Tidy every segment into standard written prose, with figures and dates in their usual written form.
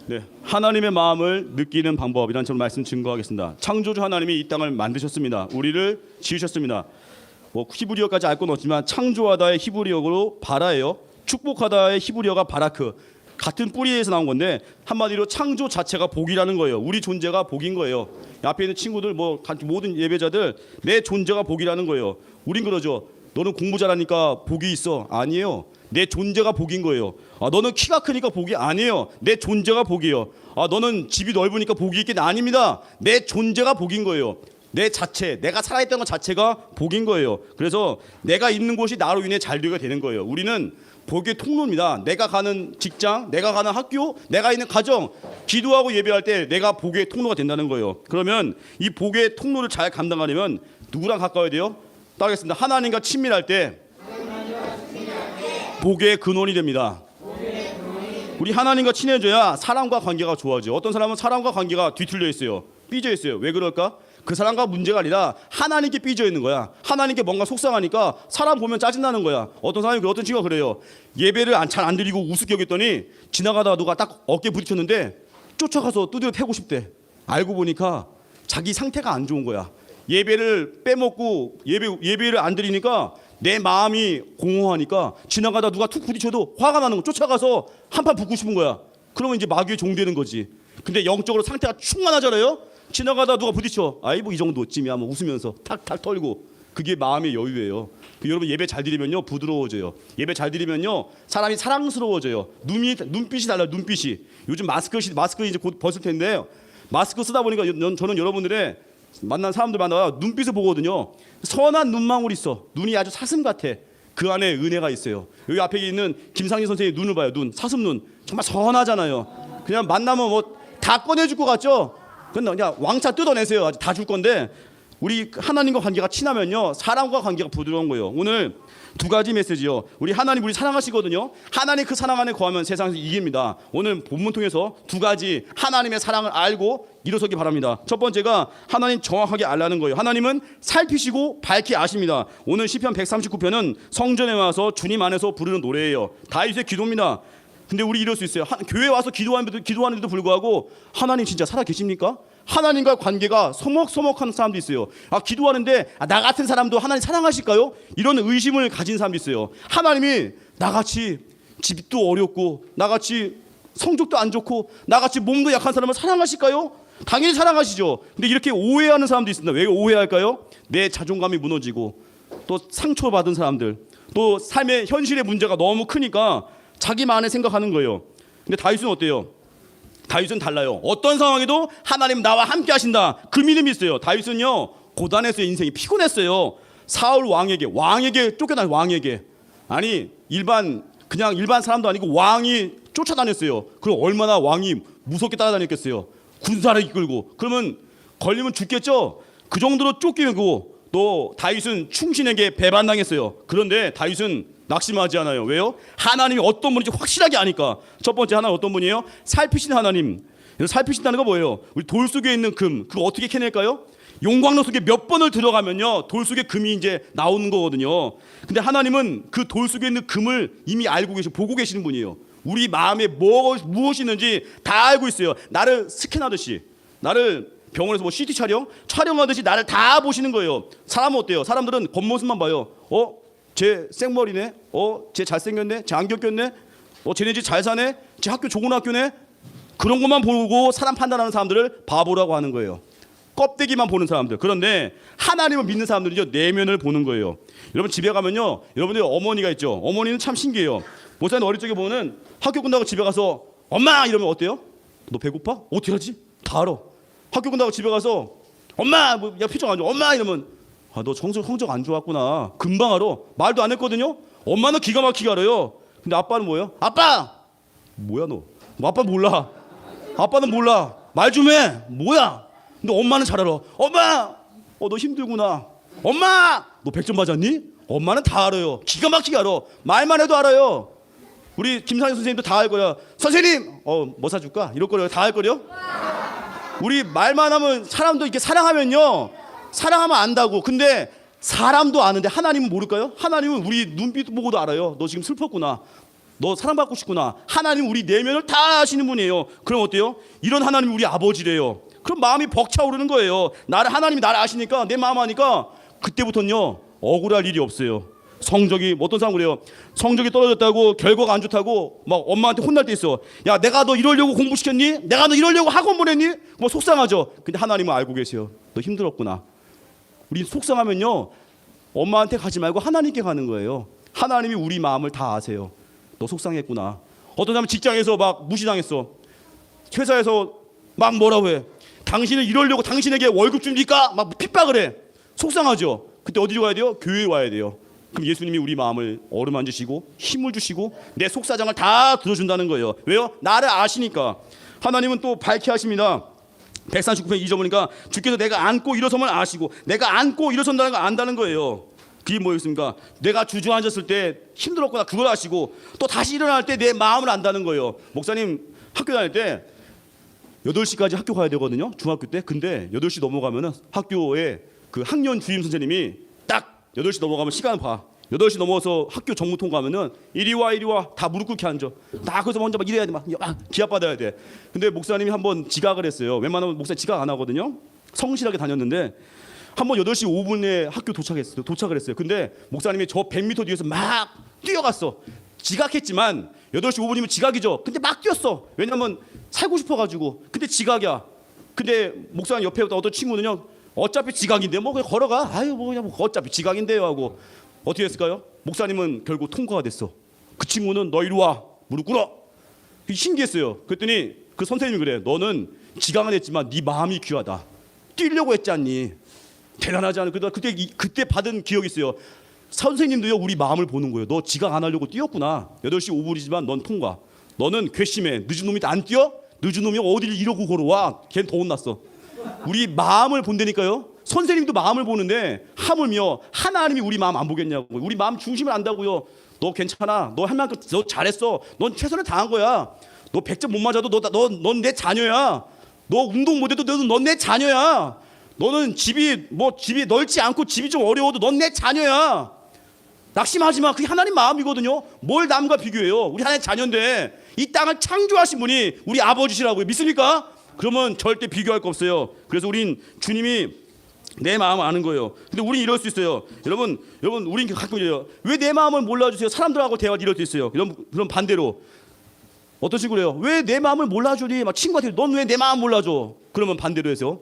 네, 하나님의 마음을 느끼는 방법이란 저는 말씀 증거하겠습니다. 창조주 하나님이 이 땅을 만드셨습니다. 우리를 지으셨습니다. 뭐 히브리어까지 알 건 없지만 창조하다의 히브리어로 바라예요. 축복하다의 히브리어가 바라크. 같은 뿌리에서 나온 건데 한마디로 창조 자체가 복이라는 거예요. 우리 존재가 복인 거예요. 앞에 있는 친구들 뭐 모든 예배자들 내 존재가 복이라는 거예요. 우린 그러죠. 너는 공부 잘하니까 복이 있어. 아니에요. 내 존재가 복인 거예요. 너는 키가 크니까 복이 아니에요. 내 존재가 복이에요. 너는 집이 넓으니까 복이 있긴 아닙니다. 내 존재가 복인 거예요. 내 자체, 내가 살아있다는 것 자체가 복인 거예요. 그래서 내가 있는 곳이 나로 인해 잘 되게 되는 거예요. 우리는 복의 통로입니다. 내가 가는 직장, 내가 가는 학교, 내가 있는 가정, 기도하고 예배할 때 내가 복의 통로가 된다는 거예요. 그러면 이 복의 통로를 잘 감당하려면 누구랑 가까워야 돼요? 따르겠습니다. 하나님과 친밀할 때 복의 근원이 됩니다. 우리 하나님과 친해져야 사람과 관계가 좋아져요. 어떤 사람은 사람과 관계가 뒤틀려 있어요. 삐져 있어요. 왜 그럴까? 그 사람과 문제가 아니라 하나님께 삐져 있는 거야. 하나님께 뭔가 속상하니까 사람 보면 짜증나는 거야. 어떤 사람이 어떤 친구가 그래요. 예배를 잘 안 드리고 우습게 여겼더니 지나가다가 누가 딱 어깨에 부딪혔는데 쫓아가서 두드려 패고 싶대. 알고 보니까 자기 상태가 안 좋은 거야. 예배를 빼먹고 예배를 안 드리니까 내 마음이 공허하니까 지나가다 누가 툭 부딪혀도 화가 나는 거. 쫓아가서 한판 붙고 싶은 거야. 그러면 이제 마귀의 종되는 거지. 근데 영적으로 상태가 충만하잖아요. 지나가다 누가 부딪혀. 아이 뭐 이 정도쯤이야. 뭐 웃으면서 탁탁 털고. 그게 마음의 여유예요. 여러분 예배 잘 드리면요 부드러워져요. 예배 잘 드리면요 사람이 사랑스러워져요. 눈빛이 달라요. 눈빛이. 요즘 마스크 이제 곧 벗을 텐데요. 마스크 쓰다 보니까 저는 여러분들의 만난 사람들 만나서 눈빛을 보거든요. 선한 눈망울이 있어. 눈이 아주 사슴 같아. 그 안에 은혜가 있어요. 여기 앞에 있는 김상희 선생님 눈을 봐요. 눈 사슴눈 정말 선하잖아요. 그냥 만나면 뭐 다 꺼내줄 것 같죠? 그냥 왕차 뜯어내세요. 아직 다 줄 건데 우리 하나님과 관계가 친하면요 사람과 관계가 부드러운 거예요. 오늘 두 가지 메시지요. 우리 하나님 우리 사랑하시거든요. 하나님 그 사랑 안에 거하면 세상에서 이깁니다. 오늘 본문 통해서 두 가지 하나님의 사랑을 알고 일어서기 바랍니다. 첫 번째가 하나님 정확하게 알라는 거예요. 하나님은 살피시고 밝히 아십니다. 오늘 시편 139편은 성전에 와서 주님 안에서 부르는 노래예요. 다윗의 기도입니다. 근데 우리 이럴 수 있어요. 교회 와서 기도하는데도 불구하고 하나님 진짜 살아 계십니까? 하나님과 관계가 서먹서먹한 사람도 있어요. 기도하는데 나 같은 사람도 하나님 사랑하실까요? 이런 의심을 가진 사람도 있어요. 하나님이 나같이 집도 어렵고 나같이 성적도 안 좋고 나같이 몸도 약한 사람을 사랑하실까요? 당연히 사랑하시죠. 근데 이렇게 오해하는 사람도 있습니다. 왜 오해할까요? 내 자존감이 무너지고 또 상처받은 사람들, 또 삶의 현실의 문제가 너무 크니까 자기만의 생각하는 거예요. 근데 다윗은 어때요? 다윗은 달라요. 어떤 상황에도 하나님 나와 함께 하신다. 그 믿음이 있어요. 다윗은요 고단했어요. 인생이 피곤했어요. 사울 왕에게 쫓겨난 왕에게. 아니 그냥 일반 사람도 아니고 왕이 쫓아다녔어요. 그럼 얼마나 왕이 무섭게 따라다녔겠어요. 군사를 이끌고. 그러면 걸리면 죽겠죠. 그 정도로 쫓기고 또 다윗은 충신에게 배반당했어요. 그런데 다윗은 낙심하지 않아요. 왜요? 하나님이 어떤 분인지 확실하게 아니까. 첫 번째 하나님 어떤 분이에요? 살피신 하나님. 살피신다는 거 뭐예요? 우리 돌 속에 있는 금, 그거 어떻게 캐낼까요? 용광로 속에 몇 번을 들어가면요 돌 속에 금이 이제 나오는 거거든요. 근데 하나님은 그 돌 속에 있는 금을 이미 알고 보고 계시는 분이에요. 우리 마음에 무엇이 있는지 다 알고 있어요. 나를 스캔하듯이, 나를 병원에서 뭐 CT 촬영하듯이 나를 다 보시는 거예요. 사람은 어때요? 사람들은 겉모습만 봐요. 쟤 생머리네. 쟤 잘생겼네. 쟤 안경 꼈네. 쟤네 집 잘 사네. 쟤 학교 좋은 학교네. 그런 것만 보고 사람 판단하는 사람들을 바보라고 하는 거예요. 껍데기만 보는 사람들. 그런데 하나님을 믿는 사람들은요 내면을 보는 거예요. 여러분 집에 가면요 여러분들 어머니가 있죠. 어머니는 참 신기해요. 목사님 어릴 적에 보면은 학교 끝나고 집에 가서 엄마 이러면 어때요? 너 배고파? 어떻게 하지? 다 알아. 학교 끝나고 집에 가서 엄마 야 표정 안 좋아. 엄마 이러면 너 성적 안 좋았구나. 금방 알아. 말도 안 했거든요. 엄마는 기가 막히게 알아요. 근데 아빠는 뭐예요? 아빠! 뭐야 너? 아빠는 몰라. 아빠는 몰라. 말 좀 해. 뭐야? 근데 엄마는 잘 알아. 엄마! 너 힘들구나. 엄마! 너 100점 맞았니? 엄마는 다 알아요. 기가 막히게 알아. 말만 해도 알아요. 우리 김상희 선생님도 다 알 거야. 선생님! 뭐 사줄까? 이럴 거예요. 다 알 거요. 우리 말만 하면 사람도 이렇게 사랑하면요. 사랑하면 안다고. 근데 사람도 아는데 하나님은 모를까요? 하나님은 우리 눈빛 보고도 알아요. 너 지금 슬펐구나. 너 사랑받고 싶구나. 하나님 우리 내면을 다 아시는 분이에요. 그럼 어때요? 이런 하나님이 우리 아버지래요. 그럼 마음이 벅차오르는 거예요. 하나님이 나를 아시니까, 내 마음 아니까 그때부터는요 억울할 일이 없어요. 성적이 어떤 사람 그래요. 성적이 떨어졌다고, 결과가 안 좋다고 막 엄마한테 혼날 때 있어. 야, 내가 너 이러려고 공부시켰니? 내가 너 이러려고 학원 보냈니? 뭐 속상하죠. 근데 하나님은 알고 계세요. 너 힘들었구나. 우리 속상하면요 엄마한테 가지 말고 하나님께 가는 거예요. 하나님이 우리 마음을 다 아세요. 너 속상했구나. 어떤 사람은 직장에서 막 무시당했어. 회사에서 막 뭐라고 해. 당신은 이러려고 당신에게 월급 줍니까? 막 핍박을 해. 속상하죠. 그때 어디로 가야 돼요? 교회에 와야 돼요. 그럼 예수님이 우리 마음을 어루만지시고 힘을 주시고 내 속사정을 다 들어준다는 거예요. 왜요? 나를 아시니까. 하나님은 또 밝게 하십니다. 139편 2절 보니까 주께서 내가 앉고 일어서면 아시고, 내가 앉고 일어선다는 걸 안다는 거예요. 그게 뭐였습니까? 내가 주저앉았을 때 힘들었구나, 그걸 아시고, 또 다시 일어날 때 내 마음을 안다는 거예요. 목사님 학교 다닐 때 8시까지 학교 가야 되거든요, 중학교 때. 근데 8시 넘어가면은 학교에 그 학년 주임 선생님이 딱 8시 넘어가면 시간을 봐. 8시 넘어서 학교 정문 통과하면은 이리 와 다 무릎 꿇게 앉아. 나 거기서 먼저 막 이래야 돼, 막 기합 받아야 돼. 근데 목사님이 한번 지각을 했어요. 웬만하면 목사 지각 안 하거든요. 성실하게 다녔는데 한번 8시 5분에 학교 도착을 했어요. 근데 목사님이 저 100m 뒤에서 막 뛰어갔어. 지각했지만 8시 5분이면 지각이죠. 근데 막 뛰었어. 왜냐면 살고 싶어가지고. 근데 지각이야. 근데 목사님 옆에 어떤 친구는요, 어차피 지각인데 뭐 그냥 걸어가. 아유 뭐 그냥 어차피 지각인데요 하고. 어떻게 했을까요? 목사님은 결국 통과가 됐어. 그 친구는 너 이리 와, 무릎 꿇어. 신기했어요. 그랬더니 그 선생님이 그래. 너는 지각은 했지만 네 마음이 귀하다. 뛰려고 했지 않니? 대단하지 않아? 그때 받은 기억이 있어요. 선생님도요 우리 마음을 보는 거예요. 너 지각 안 하려고 뛰었구나. 8시 5분이지만 넌 통과. 너는 괘씸해. 늦은 놈이 안 뛰어? 늦은 놈이 어디를 이러고 걸어와. 걔는 더 혼났어. 우리 마음을 본다니까요. 선생님도 마음을 보는데 하물며 하나님이 우리 마음 안 보겠냐고. 우리 마음 중심을 안다고요. 너 괜찮아. 너 할 만큼 너 잘했어. 넌 최선을 다한 거야. 너 100점 못 맞아도 넌 내 자녀야. 너 운동 못해도 넌 내 자녀야. 너는 집이 넓지 않고 집이 좀 어려워도 넌 내 자녀야. 낙심하지 마. 그게 하나님 마음이거든요. 뭘 남과 비교해요. 우리 하나님 자녀인데 이 땅을 창조하신 분이 우리 아버지시라고요. 믿습니까? 그러면 절대 비교할 거 없어요. 그래서 우린 주님이 내 마음을 아는 거예요. 근데 우린 이럴 수 있어요. 여러분 우린 가끔 이래요. 왜 내 마음을 몰라주세요? 사람들하고 대화를 이럴 수 있어요. 그럼 반대로 어떤 식으로 해요? 왜 내 마음을 몰라주니? 막 친구한테 넌 왜 내 마음 몰라줘? 그러면 반대로 해서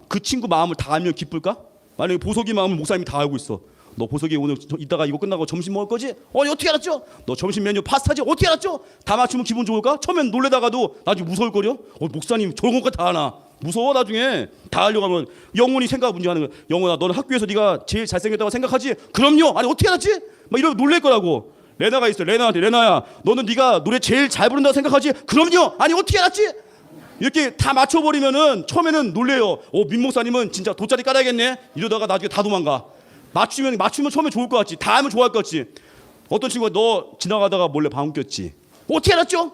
그 친구 마음을 다 알면 기쁠까? 만약에 보석이 마음을 목사님이 다 알고 있어. 너 보석이 오늘 이따가 이거 끝나고 점심 먹을 거지? 어떻게 알았죠? 너 점심 메뉴 파스타지? 어떻게 알았죠? 다 맞추면 기분 좋을까? 처음엔 놀래다가도 나중에 무서울거려? 목사님 저런 것까지 다 아나? 무서워. 나중에 다 하려고 하면 영혼이 생각 문제 하는 거야. 영혼아, 너는 학교에서 네가 제일 잘생겼다고 생각하지? 그럼요. 아니 어떻게 알았지? 막 이러면 놀랄 거라고. 레나가 있어. 레나한테 레나야, 너는 네가 노래 제일 잘 부른다고 생각하지? 그럼요. 아니 어떻게 알았지? 이렇게 다 맞춰버리면은 처음에는 놀래요. 민 목사님은 진짜 돗자리 깔아야겠네. 이러다가 나중에 다 도망가. 맞추면 처음에 좋을 것 같지. 다 하면 좋아할 것 같지. 어떤 친구가 너 지나가다가 몰래 방귀 꼈지. 어떻게 알았죠?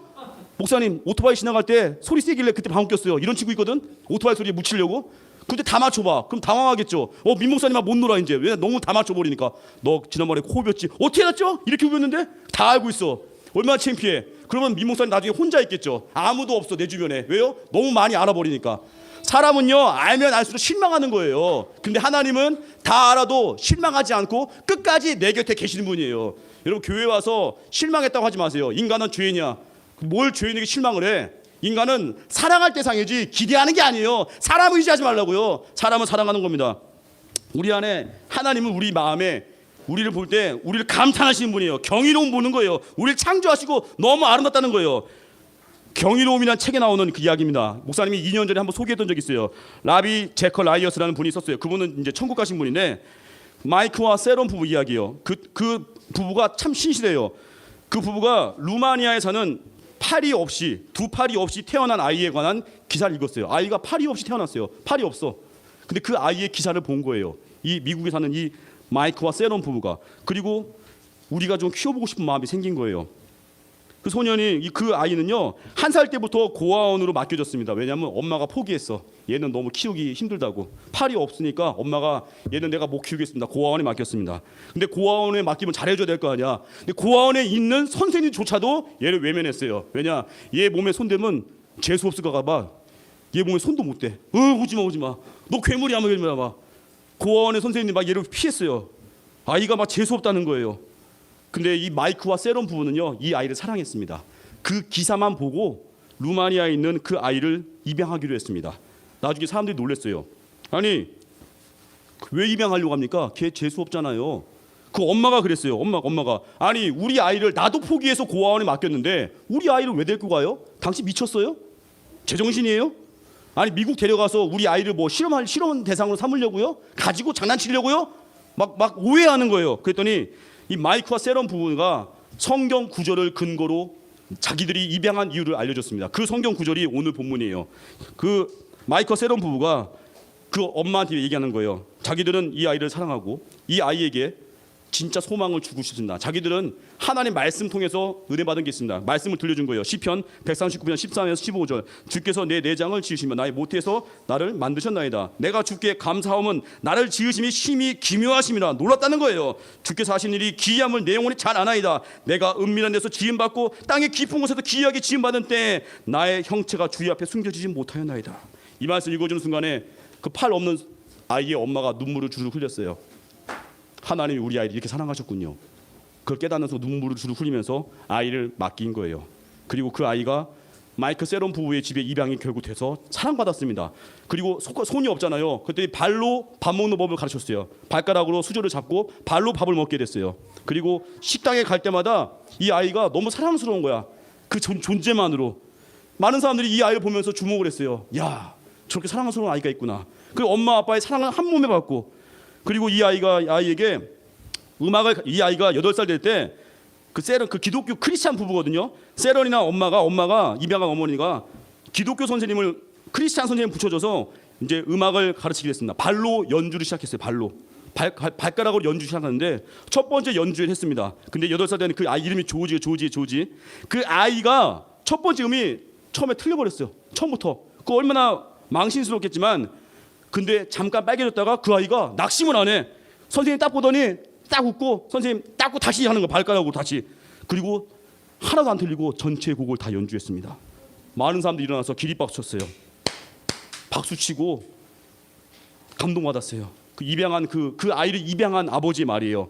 목사님 오토바이 지나갈 때 소리 세길래 그때 방귀 꼈어요. 이런 친구 있거든. 오토바이 소리에 묻히려고. 근데 다 맞춰봐. 그럼 당황하겠죠. 민 목사님아 못 놀아 이제. 왜? 너무 다 맞춰버리니까. 너 지난번에 코 후볐지. 어떻게 알았죠? 이렇게 후볐는데 다 알고 있어. 얼마나 창피해. 그러면 민 목사님 나중에 혼자 있겠죠. 아무도 없어 내 주변에. 왜요? 너무 많이 알아버리니까. 사람은요 알면 알수록 실망하는 거예요. 근데 하나님은 다 알아도 실망하지 않고 끝까지 내 곁에 계시는 분이에요. 여러분 교회 와서 실망했다고 하지 마세요. 인간은 죄인이야. 뭘 죄인에게 실망을 해? 인간은 사랑할 대상이지 기대하는 게 아니에요. 사람 의지하지 말라고요. 사람은 사랑하는 겁니다. 우리 안에 하나님은 우리 마음에 우리를 볼 때 우리를 감탄하시는 분이에요. 경이로움 보는 거예요. 우리를 창조하시고 너무 아름답다는 거예요. 경이로움이라는 책에 나오는 그 이야기입니다. 목사님이 2년 전에 한번 소개했던 적이 있어요. 라비 제커 라이어스라는 분이 썼어요. 그분은 이제 천국 가신 분인데 마이크와 세론 부부 이야기예요. 그 부부가 참 신실해요. 그 부부가 루마니아에 사는 두 팔이 없이 태어난 아이에 관한 기사를 읽었어요. 아이가 팔이 없이 태어났어요. 팔이 없어. 근데 그 아이의 기사를 본 거예요. 이 미국에 사는 이 마이크와 세론 부부가. 그리고 우리가 좀 키워보고 싶은 마음이 생긴 거예요. 그 소년이 그 아이는요 1살 때부터 고아원으로 맡겨졌습니다. 왜냐하면 엄마가 포기했어. 얘는 너무 키우기 힘들다고. 팔이 없으니까 엄마가 얘는 내가 못 키우겠습니다. 고아원에 맡겼습니다. 근데 고아원에 맡기면 잘해줘야 될 거 아니야. 근데 고아원에 있는 선생님조차도 얘를 외면했어요. 왜냐, 얘 몸에 손대면 재수 없을까 봐. 얘 몸에 손도 못 대. 오지마 오지마. 너 괴물이야 막. 고아원의 선생님이 막 얘를 피했어요. 아이가 막 재수 없다는 거예요. 근데 이 마이크와 세론 부부는요 이 아이를 사랑했습니다. 그 기사만 보고 루마니아에 있는 그 아이를 입양하기로 했습니다. 나중에 사람들이 놀랐어요. 아니 왜 입양하려고 합니까? 걔 재수 없잖아요. 그 엄마가 그랬어요. 엄마가 아니 우리 아이를 나도 포기해서 고아원에 맡겼는데 우리 아이를 왜 데리고 가요? 당신 미쳤어요? 제정신이에요? 아니 미국 데려가서 우리 아이를 뭐 실험 대상으로 삼으려고요? 가지고 장난치려고요? 막 오해하는 거예요. 그랬더니 이 마이크와 세론 부부가 성경 구절을 근거로 자기들이 입양한 이유를 알려줬습니다. 그 성경 구절이 오늘 본문이에요. 그 마이크와 세론 부부가 그 엄마한테 얘기하는 거예요. 자기들은 이 아이를 사랑하고 이 아이에게 진짜 소망을 주고 싶습니다. 자기들은 하나님 말씀 통해서 은혜 받은 게 있습니다. 말씀을 들려준 거예요. 시편 139편 13에서 15절. 주께서 내 내장을 지으시며 나의 모태에서 나를 만드셨나이다. 내가 주께 감사함은 나를 지으심이 심히 기묘하심이라 놀랐다는 거예요. 주께서 하신 일이 기이함을 내 영혼이 잘 아나이다. 내가 은밀한 데서 지음받고 땅의 깊은 곳에서 기이하게 지음받은 때에 나의 형체가 주의 앞에 숨겨지지 못하였나이다. 이 말씀 읽어주는 순간에 그 팔 없는 아이의 엄마가 눈물을 주르 흘렸어요. 하나님이 우리 아이를 이렇게 사랑하셨군요. 그걸 깨닫면서 눈물을 주르 흘리면서 아이를 맡긴 거예요. 그리고 그 아이가 마이크 세론 부부의 집에 입양이 결국 돼서 사랑받았습니다. 그리고 손이 없잖아요. 그때 발로 밥 먹는 법을 가르쳤어요. 발가락으로 수저를 잡고 발로 밥을 먹게 됐어요. 그리고 식당에 갈 때마다 이 아이가 너무 사랑스러운 거야. 그 존재만으로. 많은 사람들이 이 아이를 보면서 주목을 했어요. 야, 저렇게 사랑스러운 아이가 있구나. 그리고 엄마 아빠의 사랑을 한 몸에 받고, 그리고 이 아이에게 음악을, 이 아이가 8살 될 때 그 세론, 그 기독교 크리스찬 부부거든요. 세론이나 엄마가 입양한 어머니가 기독교 선생님을, 크리스찬 선생님 붙여줘서 이제 음악을 가르치게 됐습니다. 발로 연주를 시작했어요. 발로 발가락으로 연주 시작하는데 첫 번째 연주를 했습니다. 근데 8살 되는 그 아이 이름이 조지. 그 아이가 첫 번째 음이 처음에 틀려버렸어요. 처음부터. 그 얼마나 망신스럽겠지만, 근데 잠깐 빨개졌다가 그 아이가 낙심을 안 해. 선생님 딱 보더니 딱 웃고, 선생님 딱 웃고 다시 하는 거, 발가락으로 다시. 그리고 하나도 안 틀리고 전체 곡을 다 연주했습니다. 많은 사람들이 일어나서 기립박수 쳤어요. 박수치고 감동받았어요. 그 입양한 그 아이를 입양한 아버지의 말이에요.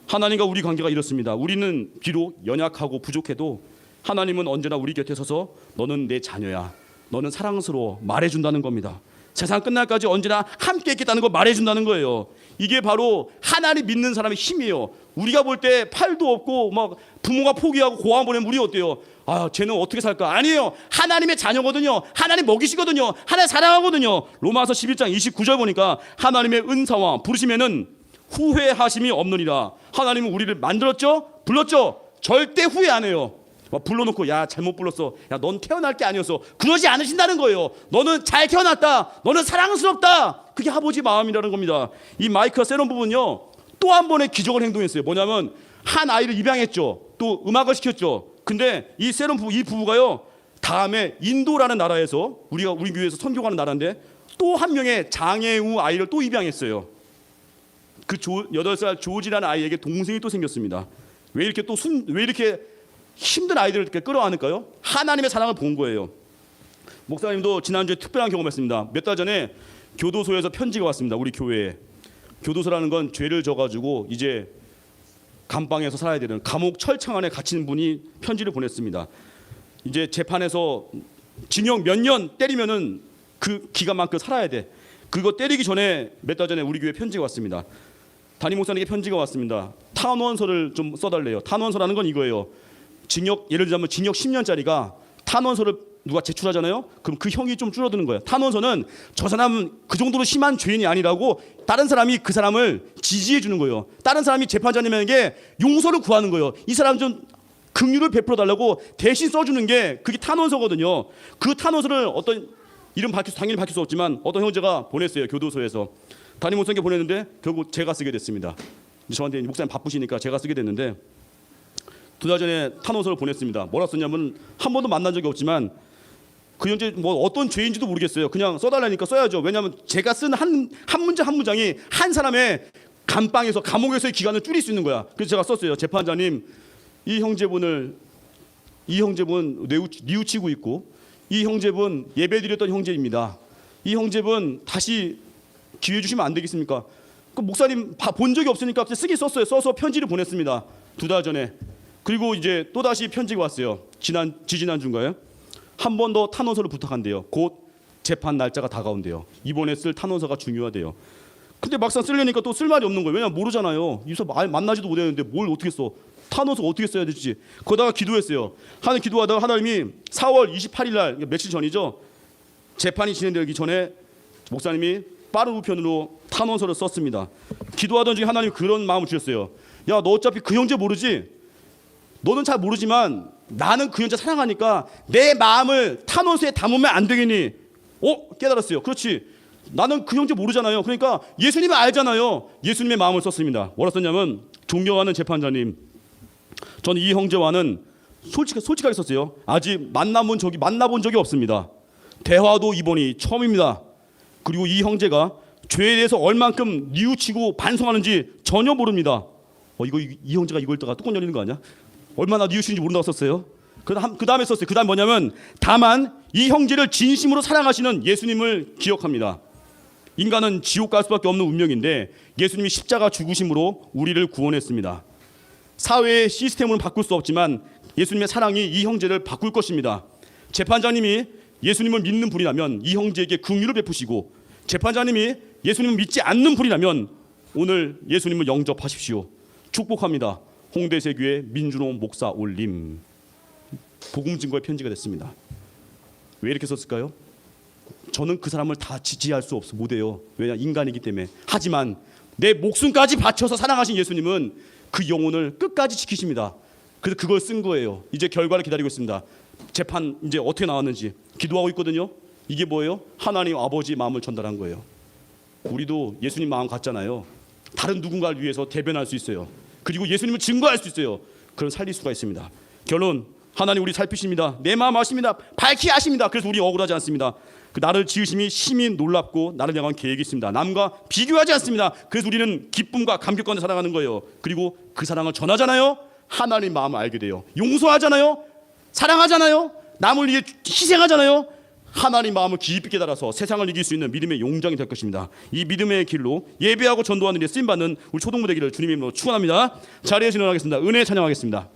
하나님과 우리 관계가 이렇습니다. 우리는 비록 연약하고 부족해도 하나님은 언제나 우리 곁에 서서 너는 내 자녀야, 너는 사랑스러워 말해준다는 겁니다. 세상 끝날까지 언제나 함께 있겠다는 걸 말해준다는 거예요. 이게 바로 하나님 믿는 사람의 힘이에요. 우리가 볼 때 팔도 없고 막 부모가 포기하고 고아원 보내면 우리 어때요? 아, 쟤는 어떻게 살까? 아니에요. 하나님의 자녀거든요. 하나님 먹이시거든요. 하나님 사랑하거든요. 로마서 11장 29절 보니까 하나님의 은사와 부르심에는 후회하심이 없느니라. 하나님은 우리를 만들었죠? 불렀죠? 절대 후회 안 해요. 막 불러놓고 야 잘못 불렀어, 야 넌 태어날 게 아니었어, 그러지 않으신다는 거예요. 너는 잘 태어났다, 너는 사랑스럽다. 그게 아버지 마음이라는 겁니다. 이 마이크와 세론 부부는요 또 한 번의 기적을 행동했어요. 뭐냐면 한 아이를 입양했죠. 또 음악을 시켰죠. 근데 이 세론 부부, 이 부부가요 다음에 인도라는 나라에서 우리 교회에서 선교하는 나라인데 또 한 명의 장애우 아이를 또 입양했어요. 그 8살 조지라는 아이에게 동생이 또 생겼습니다. 왜 이렇게 힘든 아이들을 이렇게 끌어안을까요? 하나님의 사랑을 본 거예요. 목사님도 지난주에 특별한 경험했습니다. 몇 달 전에 교도소에서 편지가 왔습니다. 우리 교회에. 교도소라는 건 죄를 져가지고 이제 감방에서 살아야 되는, 감옥 철창 안에 갇힌 분이 편지를 보냈습니다. 이제 재판에서 징역 몇 년 때리면은 그 기간만큼 살아야 돼. 그거 때리기 전에 몇 달 전에 우리 교회 편지가 왔습니다. 담임 목사님에게 편지가 왔습니다. 탄원서를 좀 써달래요. 탄원서라는 건 이거예요. 예를 들자면 징역 10년짜리가 탄원서를 누가 제출하잖아요. 그럼 그 형이 좀 줄어드는 거예요. 탄원서는 저 사람은 그 정도로 심한 죄인이 아니라고 다른 사람이 그 사람을 지지해 주는 거예요. 다른 사람이 재판장님에게 용서를 구하는 거예요. 이 사람 좀 긍휼을 베풀어 달라고 대신 써주는 게 그게 탄원서거든요. 그 탄원서를 어떤 이름 당연히 밝힐 수 없지만 어떤 형제가 보냈어요. 교도소에서 담임 목사님께 보냈는데 결국 제가 쓰게 됐습니다. 저한테 목사님 바쁘시니까 제가 쓰게 됐는데 두 달 전에 탄원서를 보냈습니다. 뭐라 썼냐면 한 번도 만난 적이 없지만 그 형제 뭐 어떤 죄인지도 모르겠어요. 그냥 써달라니까 써야죠. 왜냐하면 제가 쓴 한 문장 한 문장이 한 사람의 감옥에서의 기간을 줄일 수 있는 거야. 그래서 제가 썼어요. 재판장님, 이 형제분 뉘우치고 있고 이 형제분 예배드렸던 형제입니다. 이 형제분 다시 기회 주시면 안 되겠습니까? 그 목사님 본 적이 없으니까 쓰긴 썼어요. 써서 편지를 보냈습니다. 두 달 전에. 그리고 이제 또 다시 편지가 왔어요. 지지난주인가요? 한 번 더 탄원서를 부탁한대요. 곧 재판 날짜가 다가온대요. 이번에 쓸 탄원서가 중요하대요. 근데 막상 쓰려니까 또 쓸 말이 없는 거예요. 왜냐면 모르잖아요. 이서 만나지도 못했는데 뭘 어떻게 써? 탄원서 어떻게 써야 될지. 거기다가 기도했어요. 기도하다가 하나님이 4월 28일 날, 며칠 전이죠. 재판이 진행되기 전에 목사님이 빠른 우편으로 탄원서를 썼습니다. 기도하던 중에 하나님이 그런 마음을 주셨어요. 야, 너 어차피 그 형제 모르지? 너는 잘 모르지만 나는 그 형제 사랑하니까 내 마음을 탄원서에 담으면 안 되겠니? 깨달았어요. 그렇지. 나는 그 형제 모르잖아요. 그러니까 예수님을 알잖아요. 예수님의 마음을 썼습니다. 뭐라 썼냐면, 존경하는 재판자님, 저는 이 형제와는 솔직하게 썼어요. 아직 만나본 적이 없습니다. 대화도 이번이 처음입니다. 그리고 이 형제가 죄에 대해서 얼만큼 뉘우치고 반성하는지 전혀 모릅니다. 이 형제가 이거 읽다가 뚜껑 열리는 거 아니야? 얼마나 뉘우치는지 모른다고 썼어요. 그 다음에 썼어요. 그 다음 뭐냐면, 다만 이 형제를 진심으로 사랑하시는 예수님을 기억합니다. 인간은 지옥 갈 수밖에 없는 운명인데 예수님이 십자가 죽으심으로 우리를 구원했습니다. 사회의 시스템은 바꿀 수 없지만 예수님의 사랑이 이 형제를 바꿀 것입니다. 재판장님이 예수님을 믿는 분이라면 이 형제에게 긍휼을 베푸시고, 재판장님이 예수님을 믿지 않는 분이라면 오늘 예수님을 영접하십시오. 축복합니다. 홍대세교회 민준호 목사 올림. 복음 증거의 편지가 됐습니다. 왜 이렇게 썼을까요? 저는 그 사람을 다 지지할 수 못해요. 왜냐, 인간이기 때문에. 하지만 내 목숨까지 바쳐서 사랑하신 예수님은 그 영혼을 끝까지 지키십니다. 그래서 그걸 쓴 거예요. 이제 결과를 기다리고 있습니다. 재판 이제 어떻게 나왔는지 기도하고 있거든요. 이게 뭐예요? 하나님 아버지 마음을 전달한 거예요. 우리도 예수님 마음 같잖아요. 다른 누군가를 위해서 대변할 수 있어요. 그리고 예수님을 증거할 수 있어요. 그럼 살릴 수가 있습니다. 결론, 하나님 우리 살피십니다. 내 마음 아십니다. 밝히 아십니다. 그래서 우리 억울하지 않습니다. 그 나를 지으심이 심히 놀랍고 나를 향한 계획이 있습니다. 남과 비교하지 않습니다. 그래서 우리는 기쁨과 감격 가운데 살아가는 거예요. 그리고 그 사랑을 전하잖아요. 하나님 마음을 알게 돼요. 용서하잖아요. 사랑하잖아요. 남을 위해 희생하잖아요. 하나님 마음을 깊이 깨달아서 세상을 이길 수 있는 믿음의 용장이 될 것입니다. 이 믿음의 길로 예배하고 전도하는 데 쓰임받는 우리 초동부 되기를 주님의 이름으로 축원합니다. 자리에 진행하겠습니다. 은혜 찬양하겠습니다.